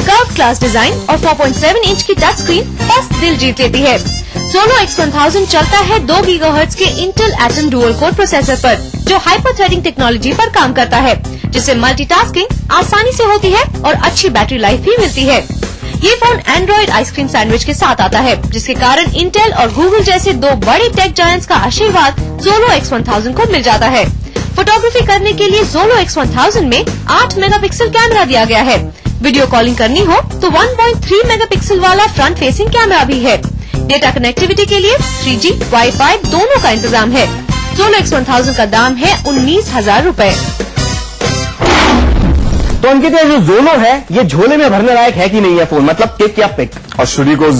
Curve glass design और 4.7 inch की touch screen बस दिल जीत लेती है। Zolo X1000 चलता है 2 GHz के Intel atom dual core processor पर, जो हाइपर थ्रेडिंग टेक्नोलॉजी पर काम करता है, जिससे मल्टीटास्किंग आसानी से होती है और अच्छी बैटरी लाइफ भी मिलती है। ये फोन एंड्रॉइड आइसक्रीम सैंडविच के साथ आता है, जिसके कारण इंटेल और गूगल जैसे 2 बड़े टेक जायंट्स का आशीर्वाद Zolo X1000 को मिल जाता है। फोटोग्राफी करने के लिए Zolo X1000 में 8 मेगापिक्सल कैमरा दिया गया है। वीडियो कॉलिंग करनी हो तो 1.3 मेगापिक्सल वाला फ्रंट फेसिंग कैमरा भी है। डेटा कनेक्टिविटी के लिए 3G, वाईफाई दोनों का इंतजाम है। Zolo X1000 का दाम है 19,000 रूपए। तो अंकित, ये जो Zolo है, ये झोले में भरने लायक है कि नहीं है फोन, मतलब टिक या पिक? और शुरू को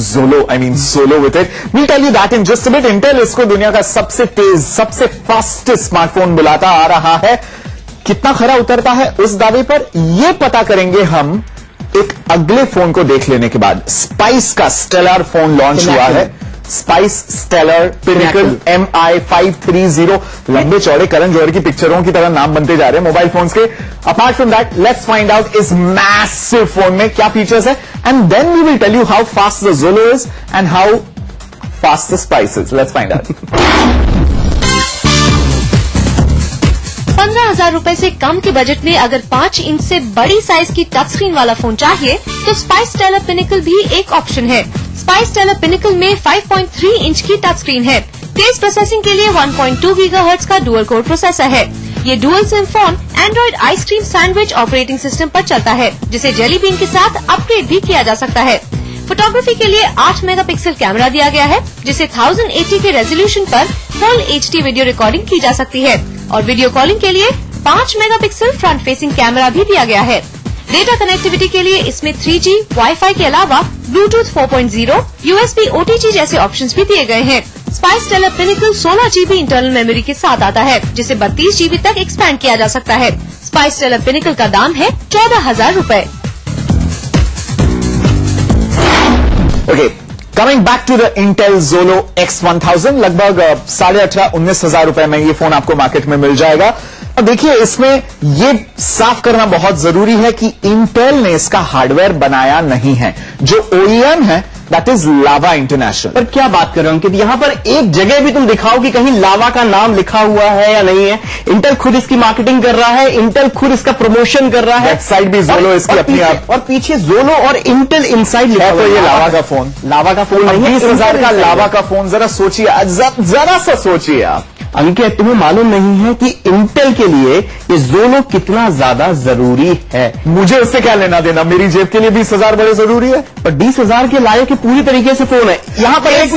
Solo with it. We'll tell you that in just a bit. Intel इसको दुनिया का सबसे तेज, सबसे फास्टेस्ट स्मार्टफोन बुलाता आ रहा है। कितना खरा उतरता है उस दावे पर ये पता करेंगे हम एक अगले फोन को देख लेने के बाद। स्पाइस का स्टेलर फोन लॉन्च हुआ है। Spice Stellar Pinnacle MI530। लंबे चौड़े करण जौहर की पिक्चरों की तरह नाम बनते जा रहे हैं मोबाइल फोन्स के। Apart from that, let's find out इस मैसिव फोन में क्या फीचर्स है, and then we will tell you how fast the Zolo is and how fast the Spice is. Let's find out. 15,000 रूपए से कम के budget में अगर 5 इंच से बड़ी साइज की टच स्क्रीन वाला फोन चाहिए तो स्पाइस स्टेलर पिनेकल भी एक ऑप्शन है। स्पाइस स्टेलर पिनेकल में 5.3 इंच की टच स्क्रीन है। तेज प्रोसेसिंग के लिए 1.2 GHz का डुअल कोर प्रोसेसर है। ये dual SIM phone Android ice cream sandwich operating system पर चलता है, जिसे जेली बीन के साथ अपग्रेड भी किया जा सकता है। फोटोग्राफी के लिए 8 मेगापिक्सल कैमरा दिया गया है, जिसे 1080 के रेजोल्यूशन पर फुल HD वीडियो रिकॉर्डिंग की जा सकती है, और वीडियो कॉलिंग के लिए 5 मेगापिक्सल फ्रंट फेसिंग कैमरा भी दिया गया है। डेटा कनेक्टिविटी के लिए इसमें 3G, वाईफाई के अलावा ब्लूटूथ 4.0, USB OTG जैसे ऑप्शंस भी दिए गए हैं। Spice Stellar Pinnacle 16 GB internal memory के साथ आता है, जिसे 32 GB तक एक्सपैंड किया जा सकता है। स्पाइस स्टेलर पिनेकल का दाम है 14,000 रूपए। Okay, coming back to the Intel Zolo X1000, लगभग 18,000-19,000 रुपए में ये फोन आपको मार्केट में मिल जाएगा। और देखिए, इसमें ये साफ करना बहुत जरूरी है कि इंटेल ने इसका हार्डवेयर बनाया नहीं है। जो OEM है दैट इज लावा इंटरनेशनल। पर क्या बात कर रहे हो अंकित, यहाँ पर एक जगह भी तुम दिखाओ कि कहीं लावा का नाम लिखा हुआ है या नहीं है। इंटेल खुद इसकी मार्केटिंग कर रहा है, इंटेल खुद इसका प्रमोशन कर रहा है। वेबसाइट भी Zolo इसकी अपनी आप, और पीछे Zolo और इंटेल इनसाइड लिखा हुआ है। तो ये लावा का फोन नहीं है। 20,000 का लावा का फोन, जरा सोचिए, जरा सा सोचिए आप। अंकित, तुम्हें मालूम नहीं है कि इंटेल के लिए ये Zolo कितना ज्यादा जरूरी है। मुझे उससे क्या लेना देना, मेरी जेब के लिए 20,000 बड़े जरूरी है। पर 20,000 के लायक पूरी तरीके से फोन है। यहाँ पर इस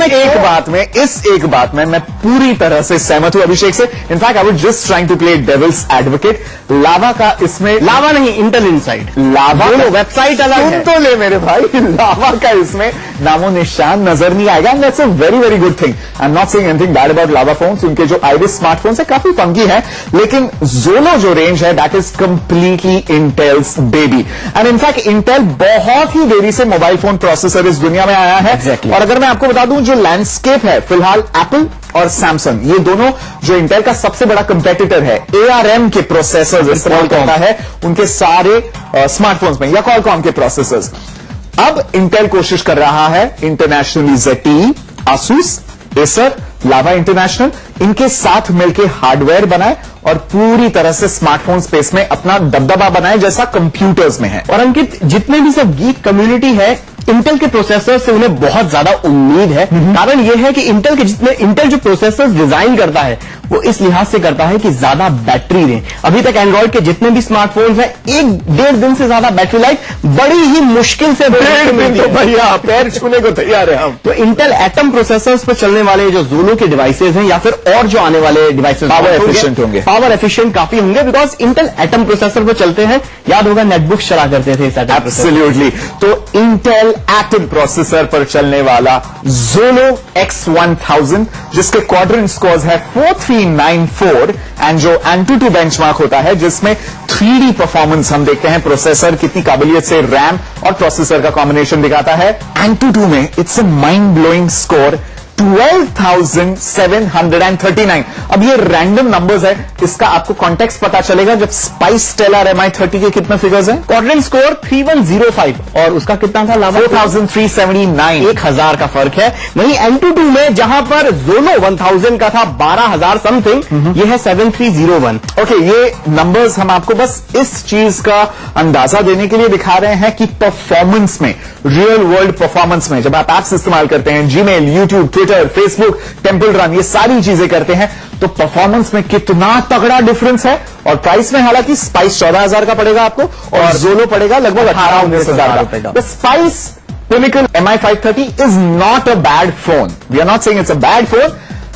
एक बात में मैं पूरी तरह से सहमत हूं अभिषेक से। In fact I was just trying to play devil's advocate. Lava का इसमें, लावा नहीं, इंटेल इनसाइड लावा वेबसाइट अलग है। तो ले मेरे भाई, लावा का इसमें नामो निशान नजर नहीं आएगा। That's a very very good thing. I am not saying anything bad about lava phones. उनके जो आइरिस स्मार्टफोन है काफी फंकी है, लेकिन Zolo जो रेंज है that is completely entails baby. And in fact Intel बहुत ही देरी से मोबाइल फोन प्रोसेसर इस दुनिया में आया है। Exactly. और अगर मैं आपको बता दूं, जो लैंडस्केप है फिलहाल एप्पल और सैमसंग, ये दोनों जो इंटेल का सबसे बड़ा कंपेटिटर है, ARM के प्रोसेसर्स इस्तेमाल करता है उनके सारे स्मार्टफोन्स में, या क्वालकॉम के प्रोसेसर्स। अब इंटेल कोशिश कर रहा है इंटरनेशनली ZTE, Asus, Acer, लावा इंटरनेशनल, इनके साथ मिलकर हार्डवेयर बनाए और पूरी तरह से स्मार्टफोन स्पेस में अपना दबदबा बनाए जैसा कंप्यूटर्स में है। और अंकित, जितने भी सब गीक कम्युनिटी है, इंटेल के प्रोसेसर से उन्हें बहुत ज्यादा उम्मीद है। कारण यह है कि इंटेल जो प्रोसेसर डिजाइन करता है वो इस लिहाज से करता है कि ज्यादा बैटरी दें। अभी तक एंड्रॉइड के जितने भी स्मार्टफोन्स हैं, 1-1.5 दिन से ज्यादा बैटरी लाइफ बड़ी ही मुश्किल से। 1.5 दिन तो भैया पैर छूने को तैयार है हम। तो इंटेल एटम प्रोसेसर्स पर चलने वाले जो Zolo के डिवाइसेज हैं या फिर और जो आने वाले डिवाइसेज पावर एफिशिएंट होंगे, पावर एफिशिएंट काफी होंगे, बिकॉज इंटेल एटम प्रोसेसर पर चलते हैं। याद होगा नेटबुक्स चला करते थे। एब्सोल्युटली। तो इंटेल एटम प्रोसेसर पर चलने वाला Zolo X1000, जिसके क्वाड्रेंट स्कोर्स है 4394, एंड जो Antutu बेंचमार्क होता है जिसमें 3D परफॉर्मेंस हम देखते हैं, प्रोसेसर कितनी काबिलियत से रैम और प्रोसेसर का कॉम्बिनेशन दिखाता है। Antutu में it's a mind blowing score 12,739। अब ये रैंडम नंबर्स है, इसका आपको कॉन्टेक्स्ट पता चलेगा जब स्पाइस स्टेलर MI30 के कितने फिगर्स हैं। क्वाड्रेंट स्कोर 3105 और उसका कितना था लावा? 4,379। 1000 का फर्क है। वहीं Antutu में जहां पर जोलो 1000 का था 12,000 समथिंग, ये है 7301। ओके, ये नंबर्स हम आपको बस इस चीज का अंदाजा देने के लिए दिखा रहे हैं कि परफॉर्मेंस में, रियल वर्ल्ड परफॉर्मेंस में, जब आप एप्स इस्तेमाल करते हैं, Gmail, YouTube, Twitter, Facebook, temple run, ये सारी चीजें करते हैं, तो परफॉर्मेंस में कितना तगड़ा डिफरेंस है। और प्राइस में हालांकि स्पाइस 14,000 का पड़ेगा आपको और जोलो पड़ेगा लगभग 18-19,000 का। The Spice Pinnacle MI530 is not a bad phone. We are not saying it's a bad phone,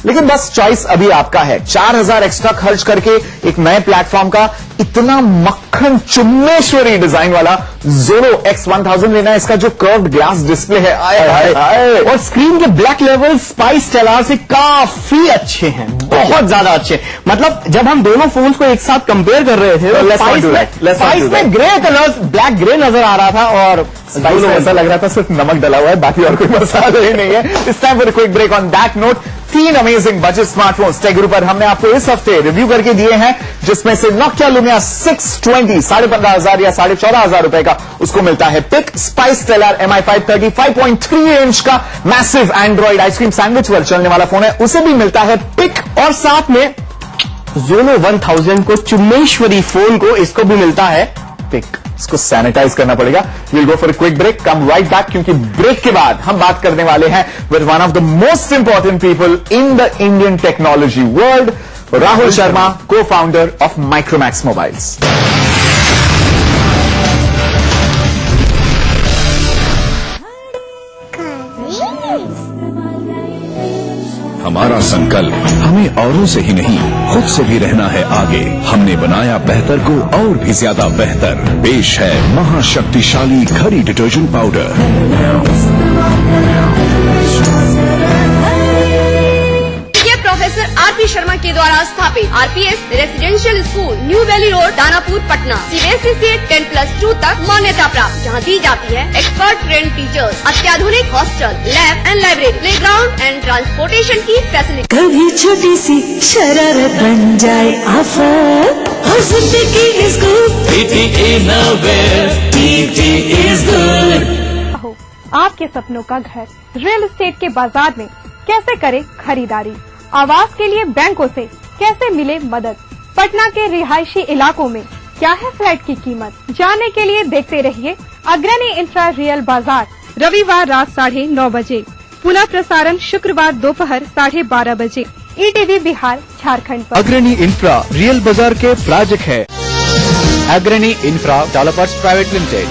लेकिन बस चॉइस अभी आपका है। 4,000 एक्स्ट्रा खर्च करके एक नए प्लेटफॉर्म का इतना मक्खन चुम्मेश्वरी डिजाइन वाला जोलो X1000 लेना है। इसका जो कर्व्ड ग्लास डिस्प्ले है, आए और स्क्रीन के ब्लैक लेवल स्पाइस स्टेलर से काफी अच्छे हैं, बहुत ज्यादा अच्छे। मतलब जब हम दोनों फोन्स को एक साथ कंपेयर कर रहे थे तो स्पाइस में ग्रे कलर, ब्लैक ग्रे नजर आ रहा था और स्पाइस में ऐसा लग रहा था सिर्फ नमक डला हुआ है, बाकी और कोई मसाला ही नहीं है। इस time for quick break on that note. 3 amazing budget smartphones Tech Guru पर हमने आपको इस हफ्ते रिव्यू करके दिए हैं, जिसमें से Nokia Lumia 620 15,500 या 14,500 रुपए का उसको मिलता है पिक। स्पाइस स्टेलर MI530 5.3 इंच का मैसिव एंड्रॉइड आइसक्रीम सैंडविच पर चलने वाला फोन है, उसे भी मिलता है पिक। और साथ में जोलो 1000 को चुम्मेश्वरी फोन को इसको भी मिलता है पिक। इसको सैनिटाइज करना पड़ेगा। Will go for quick break, come right back, क्योंकि ब्रेक के बाद हम बात करने वाले हैं with one of the most important people in the Indian technology world, Rahul Sharma, cofounder of Micromax mobiles. हमारा संकल्प हमें औरों से ही नहीं खुद से भी रहना है आगे। हमने बनाया बेहतर को और भी ज्यादा बेहतर। पेश है महाशक्तिशाली खरी detergent powder. Professor RP Sharma के द्वारा स्थापित RPS residential school, new valley road, Danapur, Patna. CBSE से 10+2 तक मान्यता प्राप्त, जहां दी जाती है एक्सपर्ट ट्रेंड टीचर्स, अत्याधुनिक hostel, lab and library, playground and transportation की फैसिलिटी। कभी छोटी सी शरारत बन जाए आफत, और जिंदगी is good, TTE नवेयर, TTE is good. आपके सपनों का घर रियल एस्टेट के बाजार में कैसे करें खरीदारी, आवास के लिए बैंकों से कैसे मिले मदद, पटना के रिहायशी इलाकों में क्या है फ्लैट की कीमत, जानने के लिए देखते रहिए अग्रणी इंफ्रा रियल बाजार, रविवार रात 9:30 बजे, पुनः प्रसारण शुक्रवार दोपहर 12:30 बजे, ETV बिहार झारखंड पर। अग्रणी इंफ्रा रियल बाजार के प्रायोजक है अग्रणी इंफ्रा डेवलपर्स प्राइवेट लिमिटेड।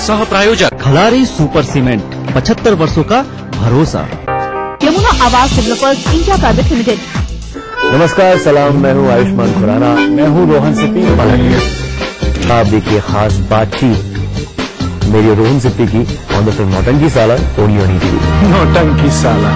सह प्रायोजक खलारी सुपर सीमेंट, 75 वर्षों का भरोसा। यमुना आवास डेवलपर्स इंडिया प्राइवेट लिमिटेड। नमस्कार, सलाम, मैं हूँ आयुष्मान खुराना। मैं हूँ रोहन सिप्पी। आप देखिए खास बातचीत मेरी रोहन सिप्पी की ऑन द फिल्म नौटंकी साला ओनी TV। नौटंकी साला।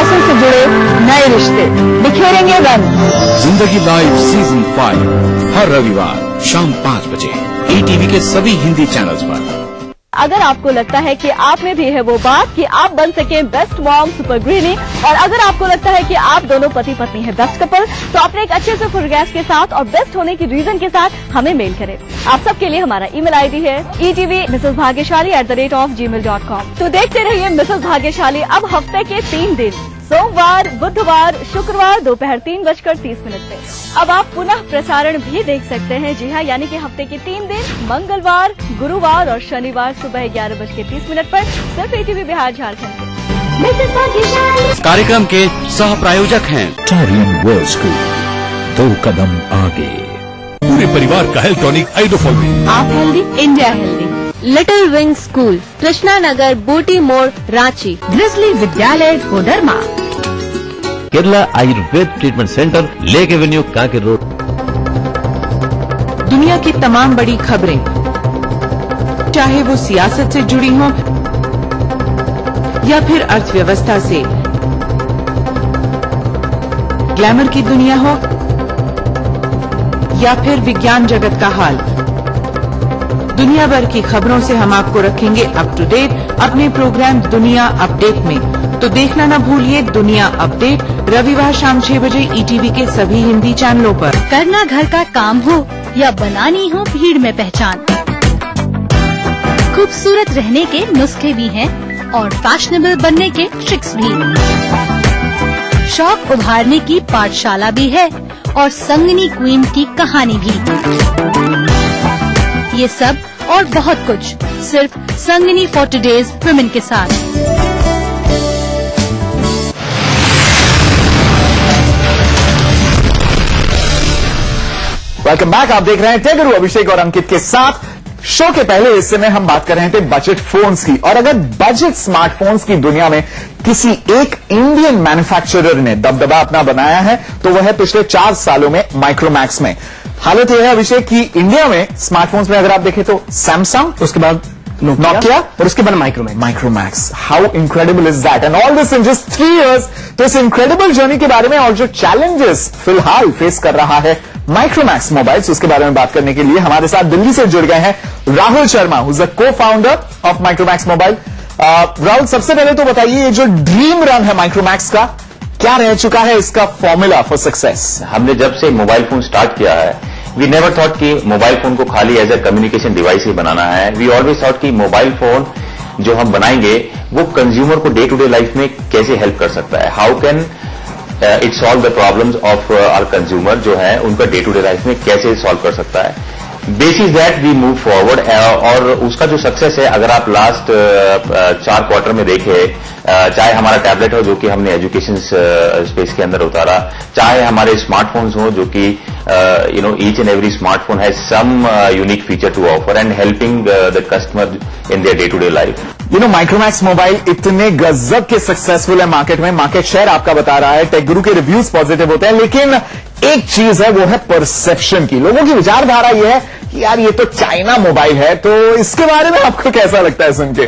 से जुड़े नए रिश्ते बिखेरेंगे रंग। जिंदगी लाइव सीजन 5 हर रविवार शाम 5 बजे ETV के सभी हिंदी चैनल्स पर। अगर आपको लगता है कि आप में भी है वो बात कि आप बन सके बेस्ट मॉम, सुपर गृहिणी, और अगर आपको लगता है कि आप दोनों पति पत्नी है बेस्ट कपल, तो अपने एक अच्छे से फोटोग्राफ के साथ और बेस्ट होने की रीजन के साथ हमें मेल करें। आप सबके लिए हमारा email ID है etv@gmail.com। तो देखते रहिए मिसेस भाग्यशाली अब हफ्ते के 3 दिन, सोमवार, बुधवार, शुक्रवार दोपहर 3:30 पे। अब आप पुनः प्रसारण भी देख सकते हैं, जी हाँ, यानी कि हफ्ते के 3 दिन, मंगलवार, गुरुवार और शनिवार सुबह 11:30 पर सिर्फ ETV बिहार झारखंड पे। कार्यक्रम के सह प्रायोजक हैं टारियन वर्ल्ड स्कूल, 2 कदम आगे। पूरे परिवार का हेल्थ टॉनिक आइडोफॉल में। आप healthy, India healthy. Little wing school, Krishna Nagar, Booti Mor, Ranchi. Grizzly Vidyalaya Koderma. Kerala Ayurveda treatment centre, lake avenue, Kanker road. दुनिया की तमाम बड़ी खबरें, चाहे वो सियासत से जुड़ी हों या फिर अर्थव्यवस्था से, ग्लैमर की दुनिया हो या फिर विज्ञान जगत का हाल, दुनिया भर की खबरों से हम आपको रखेंगे अप टू डेट अपने प्रोग्राम दुनिया अपडेट में। तो देखना न भूलिए दुनिया अपडेट, रविवार शाम 6 बजे ईटीवी के सभी हिंदी चैनलों पर। करना घर का काम हो या बनानी हो भीड़ में पहचान, खूबसूरत रहने के नुस्खे भी हैं और फैशनेबल बनने के ट्रिक्स भी। शौक उभारने की पाठशाला भी है और संगनी क्वीन की कहानी भी। ये सब और बहुत कुछ सिर्फ संगनी फॉर टुडेज वुमेन के साथ। Welcome back. आप देख रहे हैं टेक गुरु अभिषेक और अंकित के साथ। शो के पहले हिस्से में हम बात कर रहे थे बजट फोन्स की, और अगर बजट स्मार्टफोन्स की दुनिया में किसी एक इंडियन मैन्युफैक्चरर ने दबदबा अपना बनाया है तो वह है पिछले 4 सालों में माइक्रोमैक्स में। हालत यह है अभिषेक कि इंडिया में स्मार्टफोन्स में अगर आप देखें तो सैमसंग, उसके बाद नोकिया और उसके बाद Micromax. How incredible is that, and all this in just 3 years। तो इस इनक्रेडिबल जर्नी के बारे में और जो चैलेंजेस फिलहाल फेस कर रहा है माइक्रोमैक्स मोबाइल्स, उसके बारे में बात करने के लिए हमारे साथ दिल्ली से जुड़ गए हैं Rahul Sharma, who is the cofounder of Micromax mobile. Rahul, सबसे पहले तो बताइए, ये जो ड्रीम रन है माइक्रोमैक्स का, क्या रह चुका है इसका फॉर्मूला फॉर सक्सेस? हमने जब से मोबाइल फोन स्टार्ट किया है, वी नेवर थॉट कि मोबाइल फोन को खाली एज ए कम्युनिकेशन डिवाइस ही बनाना है। वी ऑलवेज थॉट कि मोबाइल फोन जो हम बनाएंगे वो कंज्यूमर को डे टू डे लाइफ में कैसे हेल्प कर सकता है, how can it solve the problems of our consumer, जो है उनका डे टू डे लाइफ में कैसे सॉल्व कर सकता है। Basis that we move forward, और उसका जो सक्सेस है, अगर आप लास्ट 4 क्वार्टर में देखें, चाहे हमारा टैबलेट हो जो कि हमने एजुकेशन स्पेस के अंदर उतारा, चाहे हमारे स्मार्टफोन्स हो जो कि each and every smartphone has some unique feature to offer and helping the customer in their day to day life. Micromax mobile इतने गजब के सक्सेसफुल है मार्केट में, मार्केट शेयर आपका बता रहा है, टेक गुरु के रिव्यूज पॉजिटिव होते हैं, लेकिन एक चीज है, वो है परसेप्शन की। लोगों की विचारधारा यह है कि यार ये तो चाइना मोबाइल है। तो इसके बारे में आपको कैसा लगता है सुन के?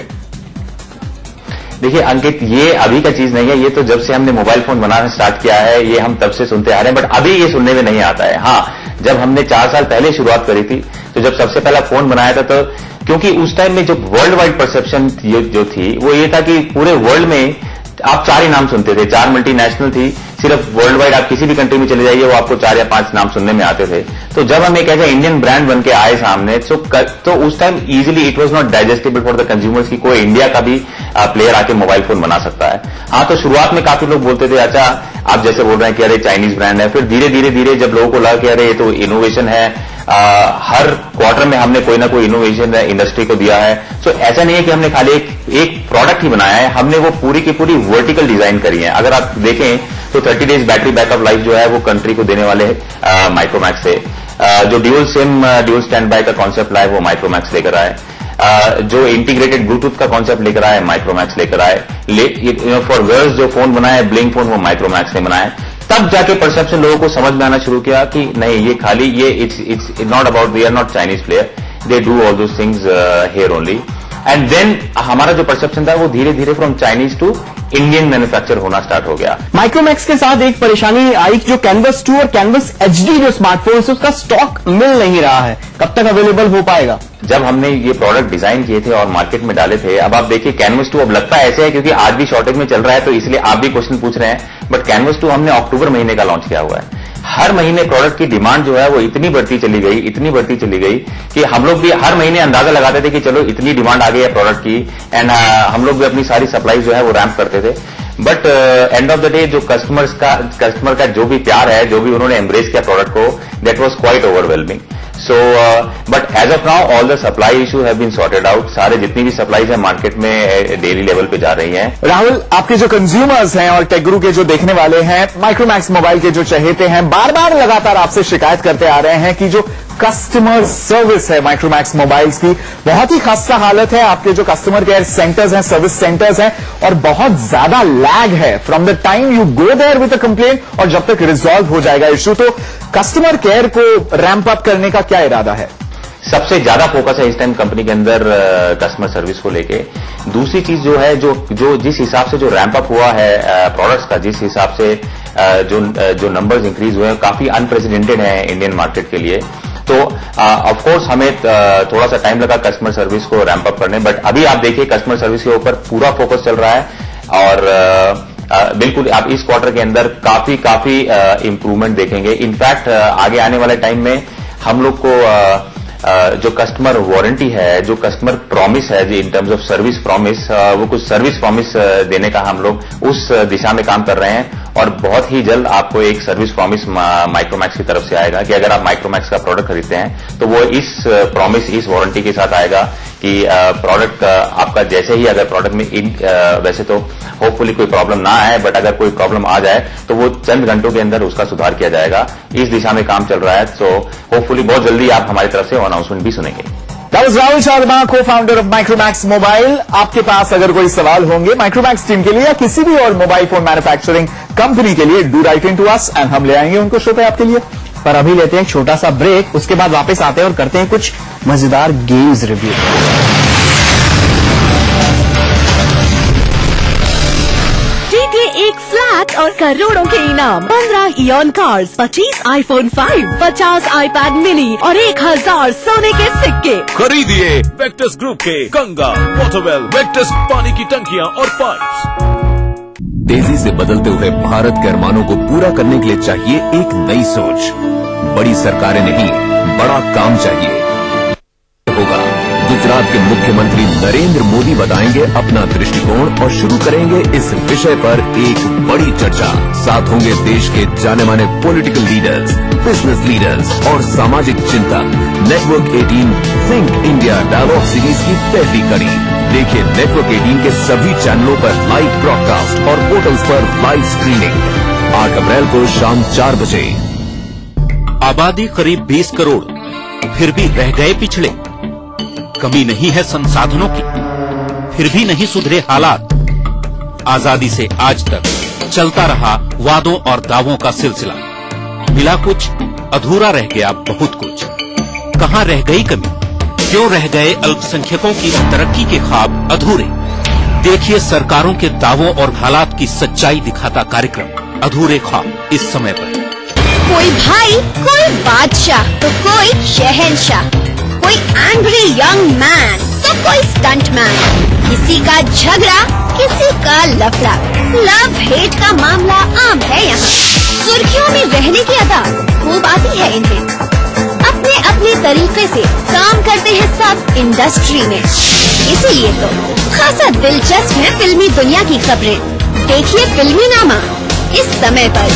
देखिए अंकित, ये अभी का चीज नहीं है, ये तो जब से हमने मोबाइल फोन बनाना स्टार्ट किया है ये हम तब से सुनते आ रहे हैं, बट अभी ये सुनने में नहीं आता है। हाँ, जब हमने 4 साल पहले शुरुआत करी थी, तो जब सबसे पहला फोन बनाया था, तो क्योंकि उस टाइम में जो वर्ल्ड वाइड परसेप्शन जो थी वो ये था कि पूरे वर्ल्ड में आप 4 ही नाम सुनते थे, 4 मल्टीनेशनल थी, सिर्फ वर्ल्ड वाइड आप किसी भी कंट्री में चले जाइए वो आपको 4 या 5 नाम सुनने में आते थे। तो जब हम एक ऐसा इंडियन ब्रांड बन के आए सामने, तो उस time easily it was not digestible for the consumers की कोई इंडिया का भी प्लेयर आके मोबाइल फोन बना सकता है। हाँ, तो शुरुआत में काफी लोग बोलते थे, अच्छा आप जैसे बोल रहे हैं कि अरे चाइनीज ब्रांड है, फिर धीरे धीरे जब लोगों को लगा कि अरे ये तो इनोवेशन है, हर क्वार्टर में हमने कोई ना कोई इनोवेशन इंडस्ट्री को दिया है। तो ऐसा नहीं है कि हमने खाली एक प्रोडक्ट ही बनाया है, हमने वो पूरी की पूरी वर्टिकल डिजाइन करी है। अगर आप देखें तो 30 डेज बैटरी बैकअप लाइफ जो है वो कंट्री को देने वाले माइक्रोमैक्स से, जो dual SIM dual stand by का कॉन्सेप्ट लाए वो माइक्रोमैक्स लेकर आए, जो इंटीग्रेटेड ब्लूटूथ का कॉन्सेप्ट लेकर आए माइक्रोमैक्स लेकर आए, फॉर गर्ल्स जो फोन बनाए ब्लिंक फोन वो माइक्रोमैक्स ने बनाए। तब जाके परसेप्शन लोगों को समझ में आना शुरू किया कि नहीं, ये खाली ये it's not about, we are not Chinese player, they do all those things here only. And then हमारा जो परसेप्शन था वो धीरे धीरे from Chinese to Indian manufacture होना स्टार्ट हो गया। माइक्रोमैक्स के साथ एक परेशानी आई, जो कैनवस 2 और कैनवस HD जो स्मार्टफोन है उसका स्टॉक मिल नहीं रहा है, कब तक अवेलेबल हो पाएगा? जब हमने ये प्रोडक्ट डिजाइन किए थे और मार्केट में डाले थे, अब आप देखिए कैनवस 2 अब लगता है ऐसे है क्योंकि आज भी शॉर्टेज में चल रहा है, तो इसलिए आप भी क्वेश्चन पूछ रहे हैं, बट कैनवस 2 हमने अक्टूबर महीने का लॉन्च किया हुआ है। हर महीने प्रोडक्ट की डिमांड जो है वो इतनी बढ़ती चली गई कि हम लोग भी हर महीने अंदाजा लगाते थे कि चलो इतनी डिमांड आ गई है प्रोडक्ट की, एंड हम लोग भी अपनी सारी सप्लाई जो है वो रैंप करते थे। But end of the day जो कस्टमर का जो भी प्यार है, जो भी उन्होंने एम्ब्रेस किया प्रोडक्ट को, that was quite overwhelming. So but as of now all the supply issue have been sorted out. सारे जितनी भी सप्लाईज है मार्केट में डेली लेवल पे जा रही हैं। राहुल, आपके जो कंज्यूमर्स हैं और टेक गुरु के जो देखने वाले हैं, माइक्रोमैक्स मोबाइल के जो चहेते हैं, बार बार लगातार आपसे शिकायत करते आ रहे हैं कि जो कस्टमर सर्विस है माइक्रोमैक्स मोबाइल्स की। बहुत ही खासा हालत है, आपके जो कस्टमर केयर सेंटर्स हैं, सर्विस सेंटर्स हैं, और बहुत ज्यादा लैग है from the time you go there with a complaint और जब तक रिजॉल्व हो जाएगा इश्यू। तो कस्टमर केयर को रैंप अप करने का क्या इरादा है? सबसे ज्यादा फोकस है इस टाइम कंपनी के अंदर कस्टमर सर्विस को लेके। दूसरी चीज जो है, जो जिस हिसाब से जो रैंप अप हुआ है प्रोडक्ट्स का, जिस हिसाब से जो नंबर्स इंक्रीज हुए हैं, काफी अनप्रेसिडेंटेड है इंडियन मार्केट के लिए। तो ऑफ कोर्स हमें थोड़ा सा टाइम लगा कस्टमर सर्विस को रैंप अप करने, बट अभी आप देखिए कस्टमर सर्विस के ऊपर पूरा फोकस चल रहा है और बिल्कुल आप इस क्वार्टर के अंदर काफी इंप्रूवमेंट देखेंगे। इनफैक्ट आगे आने वाले टाइम में हम लोग को जो कस्टमर वारंटी है, जो कस्टमर प्रॉमिस है in terms of service promise, वो कुछ सर्विस प्रॉमिस देने का हम लोग उस दिशा में काम कर रहे हैं और बहुत ही जल्द आपको एक सर्विस प्रॉमिस माइक्रोमैक्स की तरफ से आएगा कि अगर आप माइक्रोमैक्स का प्रोडक्ट खरीदते हैं तो वो इस प्रॉमिस, इस वारंटी के साथ आएगा कि प्रोडक्ट आपका जैसे ही अगर प्रोडक्ट में वैसे तो होपफुली कोई प्रॉब्लम ना आए, बट अगर कोई प्रॉब्लम आ जाए तो वो चंद घंटों के अंदर उसका सुधार किया जाएगा। इस दिशा में काम चल रहा है, सो होपफुली बहुत जल्दी आप हमारी तरफ से अनाउंसमेंट भी सुनेंगे। That was Rahul Sharma, cofounder of Micromax mobile. आपके पास अगर कोई सवाल होंगे माइक्रोमैक्स टीम के लिए या किसी भी और मोबाइल फोन मैन्युफैक्चरिंग कंपनी के लिए, do write in to us एंड हम ले आएंगे उनको शो पे आपके लिए। पर अभी लेते हैं एक छोटा सा ब्रेक, उसके बाद वापस आते हैं और करते हैं कुछ मजेदार गेम्स रिव्यू। एक फ्लैट और करोड़ों के इनाम, 15 ion cars, 25 iPhone 5, 50 iPad mini और 1000 सोने के सिक्के। खरीदिए वेक्टस ग्रुप के गंगा, वाटरवेल, वेक्टस पानी की टंकियां और पाइप्स। तेजी से बदलते हुए भारत के अरमानों को पूरा करने के लिए चाहिए एक नई सोच। बड़ी सरकारें नहीं, बड़ा काम चाहिए होगा। गुजरात के मुख्यमंत्री नरेंद्र मोदी बताएंगे अपना दृष्टिकोण और शुरू करेंगे इस विषय पर एक बड़ी चर्चा। साथ होंगे देश के जाने माने पॉलिटिकल लीडर्स, बिजनेस लीडर्स और सामाजिक चिंतक। Network 18 Think India Dialogue series की पहली कड़ी देखिए नेटवर्क 18 के सभी चैनलों पर लाइव ब्रॉडकास्ट और पोर्टल्स पर लाइव स्ट्रीमिंग 8 अप्रैल को शाम 4 बजे। आबादी करीब 20 करोड़, फिर भी रह गए पिछड़े। कमी नहीं है संसाधनों की, फिर भी नहीं सुधरे हालात। आजादी से आज तक चलता रहा वादों और दावों का सिलसिला। मिला कुछ, अधूरा रह गया बहुत कुछ। कहां रह गई कमी? क्यों रह गए अल्पसंख्यकों की तरक्की के ख्वाब अधूरे? देखिए सरकारों के दावों और हालात की सच्चाई दिखाता कार्यक्रम अधूरे ख्वाब इस समय पर। कोई भाई, कोई बादशाह तो कोई शहंशाह, कोई एंग्री यंग मैन तो कोई स्टंट मैन। किसी का झगड़ा, किसी का लफड़ा, लव हेट का मामला आम है यहाँ। सुर्खियों में रहने की अदा खूब आती है इन्हें। अपने अपने तरीके से काम करते हैं सब इंडस्ट्री में, इसीलिए तो खासा दिलचस्प है फिल्मी दुनिया की खबरें। देखिए फिल्मी नामा इस समय पर।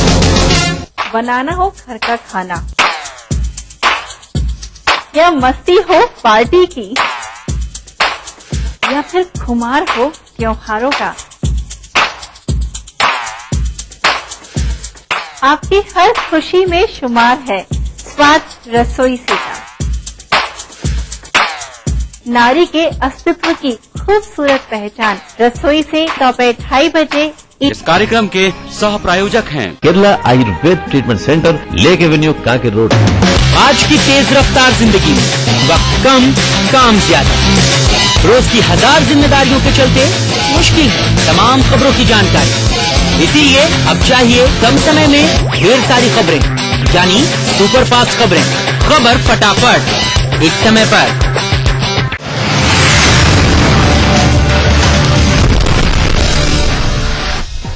बनाना हो घर का खाना या मस्ती हो पार्टी की या फिर खुमार हो त्योहारों का, आपकी हर खुशी में शुमार है स्वाद रसोई से का। नारी के अस्तित्व की खूबसूरत पहचान रसोई से दोपहर 2:30 बजे। इस कार्यक्रम के सह प्रायोजक हैं Kerala Ayurveda treatment centre, lake avenue, Kanker road. आज की तेज रफ्तार जिंदगी में वक्त कम, काम ज्यादा। रोज की 1000 जिम्मेदारियों के चलते मुश्किल है तमाम खबरों की जानकारी। इसीलिए अब चाहिए कम समय में ढेर सारी खबरें, यानी सुपरफास्ट खबरें। खबर फटाफट एक समय पर।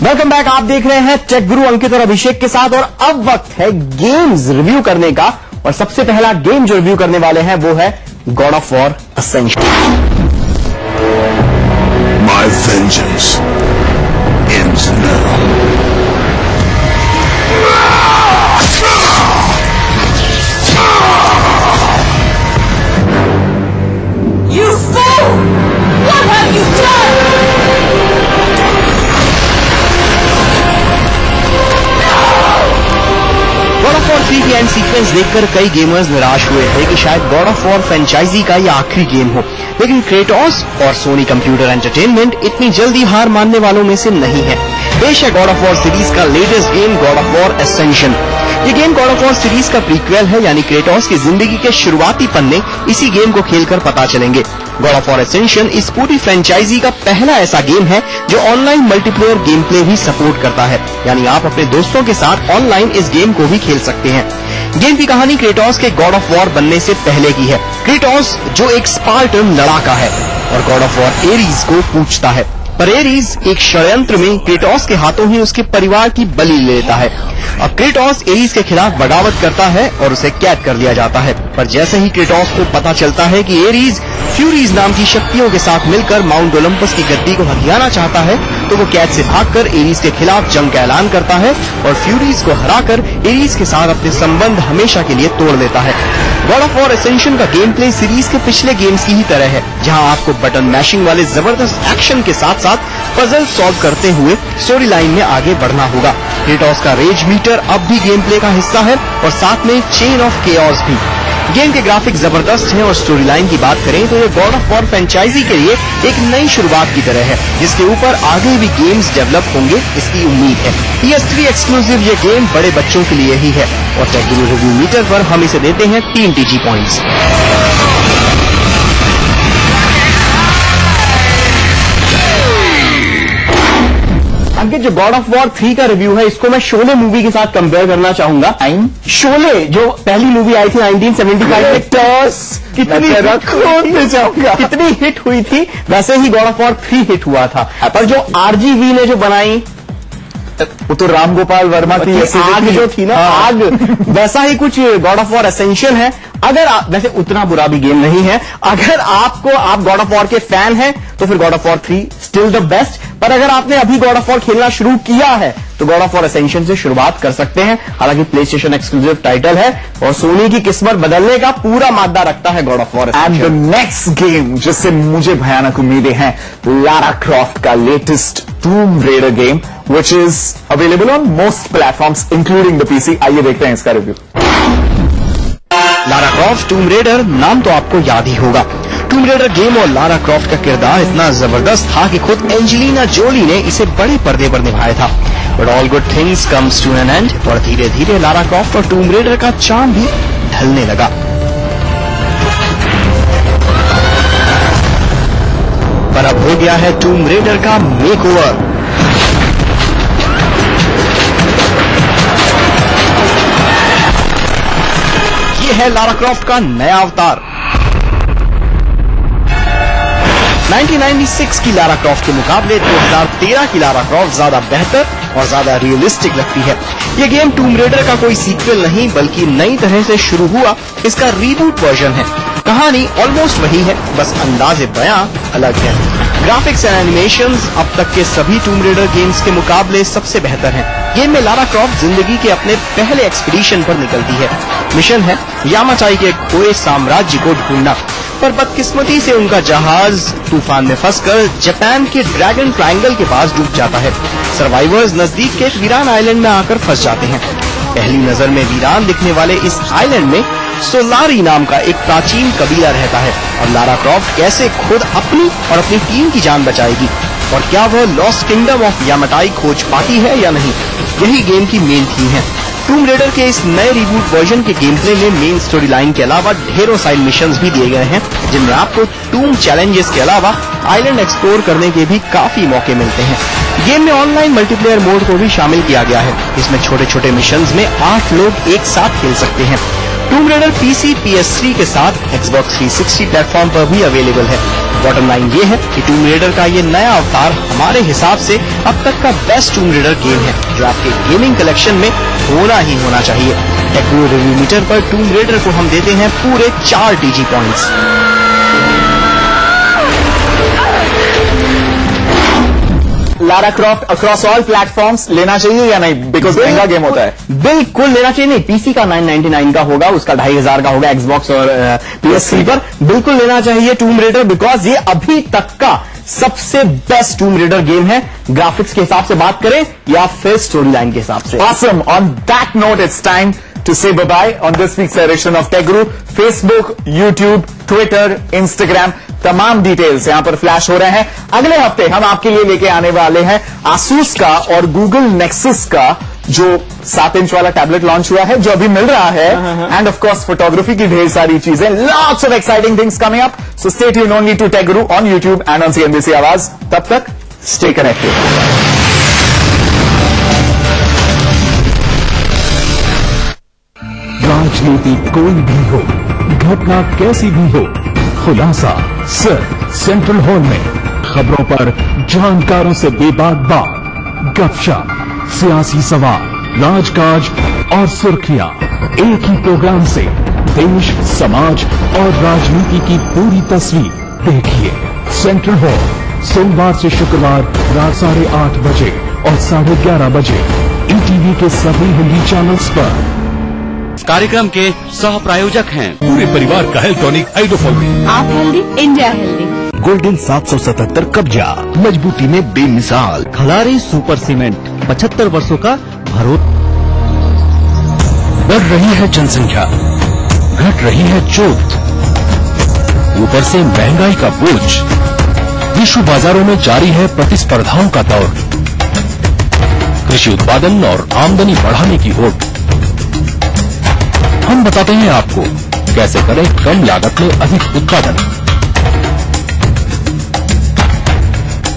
Welcome back. आप देख रहे हैं टेक गुरु अंकित और अभिषेक के साथ, और अब वक्त है गेम्स रिव्यू करने का। और सबसे पहला गेम जो रिव्यू करने वाले हैं वो है God of War Ascension. My vengeance ends now. You fool! What have you done? God of war 3 की एंड सीक्वेंस परफॉर्मेंस देखकर कई गेमर्स निराश हुए थे कि शायद गॉड ऑफ वॉर फ्रेंचाइजी का ये आखिरी गेम हो, लेकिन क्रेटोस और सोनी कंप्यूटर एंटरटेनमेंट इतनी जल्दी हार मानने वालों में से नहीं है। पेश है गॉड ऑफ वॉर सीरीज का latest game God of War Ascension. ये game God of War series का प्रीक्वेल है, यानी क्रेटोस की जिंदगी के शुरुआती पन्ने इसी गेम को खेलकर पता चलेंगे। गॉड ऑफ वॉर एसेंशन इस पूरी फ्रेंचाइजी का पहला ऐसा गेम है जो ऑनलाइन मल्टीप्लेयर गेम प्ले भी सपोर्ट करता है, यानी आप अपने दोस्तों के साथ ऑनलाइन इस गेम को भी खेल सकते हैं। गेम की कहानी क्रेटोस के गॉड ऑफ वॉर बनने से पहले की है। क्रेटोस जो एक स्पार्टन लड़ाका है और गॉड ऑफ वॉर एरीज को पूछता है, पर एरीज एक षड्यंत्र में क्रेटोस के हाथों ही उसके परिवार की बलि लेता है। अब क्रेटोस एरीज के खिलाफ बगावत करता है और उसे कैद कर दिया जाता है, पर जैसे ही क्रेटोस को पता चलता है कि एरीज फ्यूरीज नाम की शक्तियों के साथ मिलकर माउंट ओलंपस की गद्दी को हथियाना चाहता है, तो वो कैद से भागकर एरीज के खिलाफ जंग का ऐलान करता है और फ्यूरीज को हराकर एरीज के साथ अपने संबंध हमेशा के लिए तोड़ देता है। गॉड ऑफ वॉर एसेंशन का गेम प्ले सीरीज के पिछले गेम्स की ही तरह है, जहां आपको बटन मैशिंग वाले जबरदस्त एक्शन के साथ साथ पजल सॉल्व करते हुए स्टोरी लाइन में आगे बढ़ना होगा। क्रेटोस का रेज मीटर अब भी गेम प्ले का हिस्सा है और साथ में चेन ऑफ केओस भी। गेम के ग्राफिक जबरदस्त हैं और स्टोरी लाइन की बात करें तो ये गॉड ऑफ वॉर फ्रेंचाइजी के लिए एक नई शुरुआत की तरह है, जिसके ऊपर आगे भी गेम्स डेवलप होंगे, इसकी उम्मीद है। PS3 एक्सक्लूसिव ये गेम बड़े बच्चों के लिए ही है और टेक गुरु रिव्यू मीटर पर हम इसे देते हैं 3 TG पॉइंट्स। अंकित, जो गॉड ऑफ वॉर 3 का रिव्यू है, इसको मैं शोले मूवी के साथ कंपेयर करना चाहूंगा। शोले जो पहली मूवी आई थी 1975 में, कितनी हिट हुई थी, वैसे ही गॉड ऑफ वॉर 3 हिट हुआ था। पर जो RGV ने जो बनाई, वो तो राम गोपाल वर्मा की आग जो थी ना, आग, वैसा ही कुछ गॉड ऑफ वॉर एसेंशियल है। अगर आप, वैसे उतना बुरा भी गेम नहीं है, अगर आप गॉड ऑफ वॉर के फैन हैं तो फिर God of war 3 still the best. पर अगर आपने अभी गॉड ऑफ वॉर खेलना शुरू किया है तो गॉड ऑफ वॉर एसेंशन से शुरुआत कर सकते हैं। हालांकि प्ले स्टेशन एक्सक्लूसिव टाइटल है और सोनी की किस्मत बदलने का पूरा मादा रखता है God of War. And the next game जिससे मुझे भयानक उम्मीदें हैं, लारा क्रॉफ्ट का latest Tomb Raider game, which is available on most platforms including the PC। आइए देखते हैं इसका review. Lara Croft Tomb Raider नाम तो आपको याद ही होगा। टूम रेडर गेम और लारा क्रॉफ्ट का किरदार इतना जबरदस्त था कि खुद एंजेलिना जोली ने इसे बड़े पर्दे पर निभाया था। But all good things comes to an end और धीरे धीरे लारा क्रॉफ्ट और टूम रेडर का चार्म भी ढलने लगा। पर अब हो गया है टूम रेडर का मेकओवर। ये है लारा क्रॉफ्ट का नया अवतार। 1996 की लारा क्रॉफ्ट के मुकाबले 2013 की लारा क्रॉफ्ट ज्यादा बेहतर और ज्यादा रियलिस्टिक लगती है। ये गेम टूम रेडर का कोई सीक्वल नहीं बल्कि नई तरह से शुरू हुआ इसका रीबूट वर्जन है। कहानी ऑलमोस्ट वही है, बस अंदाज़े बयां अलग है। ग्राफिक्स एंड एनिमेशंस अब तक के सभी टूम रेडर गेम्स के मुकाबले सबसे बेहतर हैं। गेम में लारा क्रॉफ्ट जिंदगी के अपने पहले एक्सपीडिशन पर निकलती है। मिशन है यामाचाई के खोए साम्राज्य को ढूंढना, पर बदकिस्मती से उनका जहाज तूफान में फंसकर जापान के ड्रैगन ट्रायंगल के पास डूब जाता है। सर्वाइवर्स नजदीक के एक वीरान आइलैंड में आकर फंस जाते हैं। पहली नजर में वीरान दिखने वाले इस आइलैंड में सोलारी नाम का एक प्राचीन कबीला रहता है और लारा क्रॉफ्ट कैसे खुद अपनी और अपनी टीम की जान बचाएगी और क्या वह लॉस्ट किंगडम ऑफ यामाटाई खोज पाती है या नहीं, यही गेम की मेन थीम है। टूम रेडर के इस नए रिबूट वर्जन के गेम प्ले में मेन स्टोरी लाइन के अलावा ढेरों साइड मिशंस भी दिए गए हैं, जिनमें आपको टूम चैलेंजेस के अलावा आइलैंड एक्सप्लोर करने के भी काफी मौके मिलते हैं। गेम में ऑनलाइन मल्टीप्लेयर मोड को भी शामिल किया गया है। इसमें छोटे छोटे मिशंस में 8 लोग एक साथ खेल सकते हैं। टूम रेडर PC, PS3 के साथ Xbox 360 प्लेटफॉर्म पर भी अवेलेबल है। बॉटम लाइन ये है कि टूम रेडर का ये नया अवतार हमारे हिसाब से अब तक का बेस्ट टूम रेडर गेम है, जो आपके गेमिंग कलेक्शन में होना ही होना चाहिए। टेक गुरु रिव्यू मीटर पर टूम रेडर को हम देते हैं पूरे 4 TG points. Lara Croft across all platforms लेना चाहिए या नहीं, बिकॉज महंगा गेम होता है? बिल्कुल लेना चाहिए। नहीं, PC का 999 का होगा, उसका 2500 का होगा Xbox और PS3 पर। बिल्कुल लेना चाहिए टूम रेडर, बिकॉज ये अभी तक का सबसे बेस्ट टूम रेडर गेम है, ग्राफिक्स के हिसाब से बात करें या फिर स्टोरी लाइन के हिसाब से। Awesome. On that note, it's time to say bye-bye on this week's edition of Tech Guru. Facebook, YouTube, Twitter, Instagram, तमाम डिटेल्स यहां पर फ्लैश हो रहे हैं। अगले हफ्ते हम आपके लिए लेके आने वाले हैं Asus का और Google Nexus का जो 7 इंच वाला टैबलेट लॉन्च हुआ है, जो अभी मिल रहा है, एंड ऑफ कोर्स फोटोग्राफी की ढेर सारी चीजें, lots of exciting things coming up. So stay tuned only to tech guru on YouTube and on CNBC Awaaz. तब तक स्टे कनेक्टेड। राजनीति कोई भी हो, घटना कैसी भी हो, खुलासा सिर्फ सेंट्रल हॉल में। खबरों पर जानकारों से बेबाक बात, गपशप, सियासी सवाल, राजकाज और सुर्खियां एक ही प्रोग्राम से देश, समाज और राजनीति की पूरी तस्वीर देखिए। सेंट्रल हॉल सोमवार से शुक्रवार रात 8:30 बजे और 11:30 बजे ETV के सभी हिंदी चैनल्स पर। इस कार्यक्रम के सह प्रायोजक हैं पूरे परिवार का हेल्थ टॉनिक हाइड्रोफॉल। आप हेल्दी, इंडिया हेल्दी। गोल्डन 777 कब्जा, मजबूती में बेमिसाल। खलारी सुपर सीमेंट 75 वर्षों का भरोसा। बढ़ रही है जनसंख्या, घट रही है जोत, ऊपर से महंगाई का बोझ। विश्व बाजारों में जारी है प्रतिस्पर्धाओं का दौर। कृषि उत्पादन और आमदनी बढ़ाने की होड़। हम बताते हैं आपको कैसे करें कम लागत में अधिक उत्पादन।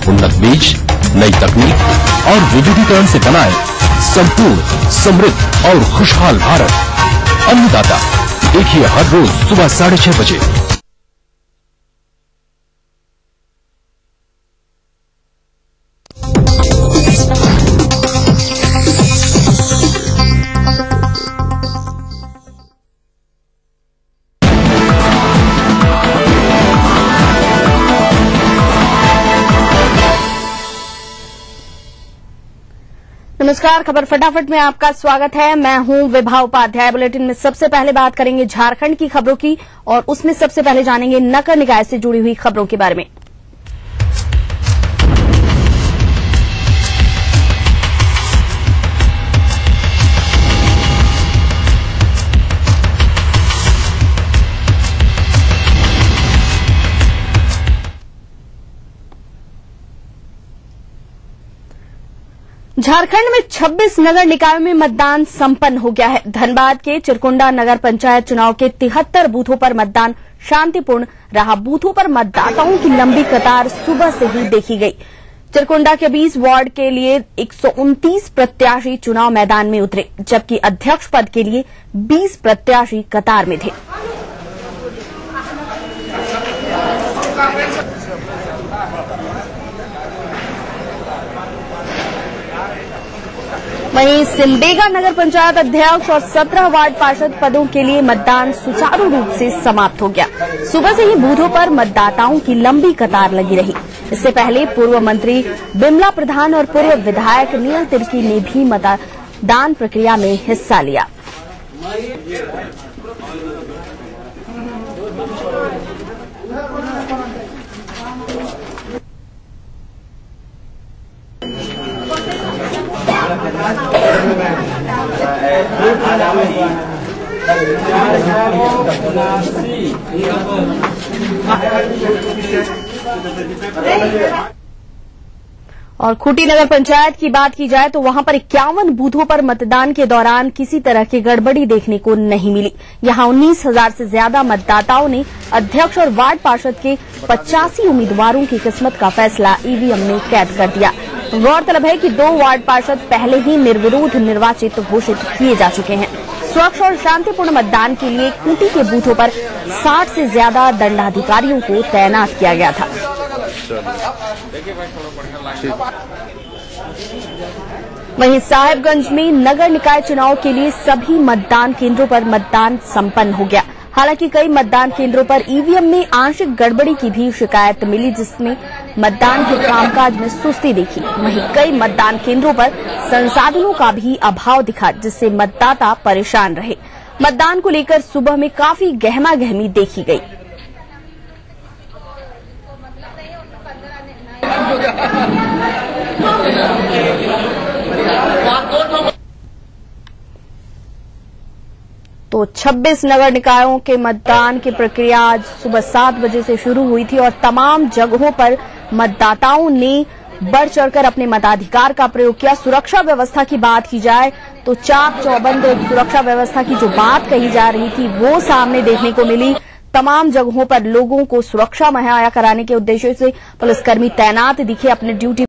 उन्नत बीज, नई तकनीक और विविधीकरण से बनाए संपूर्ण, समृद्ध और खुशहाल भारत। अन्नदाता देखिए हर रोज सुबह 6:30 बजे। नमस्कार, खबर फटाफट में आपका स्वागत है। मैं हूं विभा उपाध्याय। बुलेटिन में सबसे पहले बात करेंगे झारखंड की खबरों की और उसमें सबसे पहले जानेंगे नगर निकाय से जुड़ी हुई खबरों के बारे में। झारखंड में 26 नगर निकायों में मतदान संपन्न हो गया है। धनबाद के चिरकुंडा नगर पंचायत चुनाव के 73 बूथों पर मतदान शांतिपूर्ण रहा। बूथों पर मतदाताओं की लंबी कतार सुबह से ही देखी गई। चिरकुंडा के 20 वार्ड के लिए 129 प्रत्याशी चुनाव मैदान में उतरे, जबकि अध्यक्ष पद के लिए 20 प्रत्याशी कतार में थे। वहीं सिमडेगा नगर पंचायत अध्यक्ष और 17 वार्ड पार्षद पदों के लिए मतदान सुचारू रूप से समाप्त हो गया। सुबह से ही बूथों पर मतदाताओं की लंबी कतार लगी रही। इससे पहले पूर्व मंत्री बिमला प्रधान और पूर्व विधायक नील तिर्की ने भी मतदान प्रक्रिया में हिस्सा लिया। और खूंटी नगर पंचायत की बात की जाए तो वहां पर 51 बूथों पर मतदान के दौरान किसी तरह की गड़बड़ी देखने को नहीं मिली। यहां 19,000 से ज्यादा मतदाताओं ने अध्यक्ष और वार्ड पार्षद के 85 उम्मीदवारों की किस्मत का फैसला ईवीएम में कैद कर दिया। गौरतलब है कि 2 वार्ड पार्षद पहले ही निर्विरोध निर्वाचित घोषित किए जा चुके हैं। स्वच्छ और शांतिपूर्ण मतदान के लिए खूंटी के बूथों पर 60 से ज्यादा दंडाधिकारियों को तैनात किया गया था। वहीं साहेबगंज में नगर निकाय चुनाव के लिए सभी मतदान केंद्रों पर मतदान संपन्न हो गया। हालांकि कई मतदान केंद्रों पर ईवीएम में आंशिक गड़बड़ी की भी शिकायत मिली, जिसमें मतदान के कामकाज में सुस्ती देखी। वहीं कई मतदान केंद्रों पर संसाधनों का भी अभाव दिखा, जिससे मतदाता परेशान रहे। मतदान को लेकर सुबह में काफी गहमागहमी देखी गई। तो 26 नगर निकायों के मतदान की प्रक्रिया आज सुबह 7 बजे से शुरू हुई थी और तमाम जगहों पर मतदाताओं ने बढ़ चढ़कर अपने मताधिकार का प्रयोग किया। सुरक्षा व्यवस्था की बात की जाए तो चाक चौबंद सुरक्षा व्यवस्था की जो बात कही जा रही थी वो सामने देखने को मिली। तमाम जगहों पर लोगों को सुरक्षा मुहैया कराने के उद्देश्य से पुलिसकर्मी तैनात दिखे अपने ड्यूटी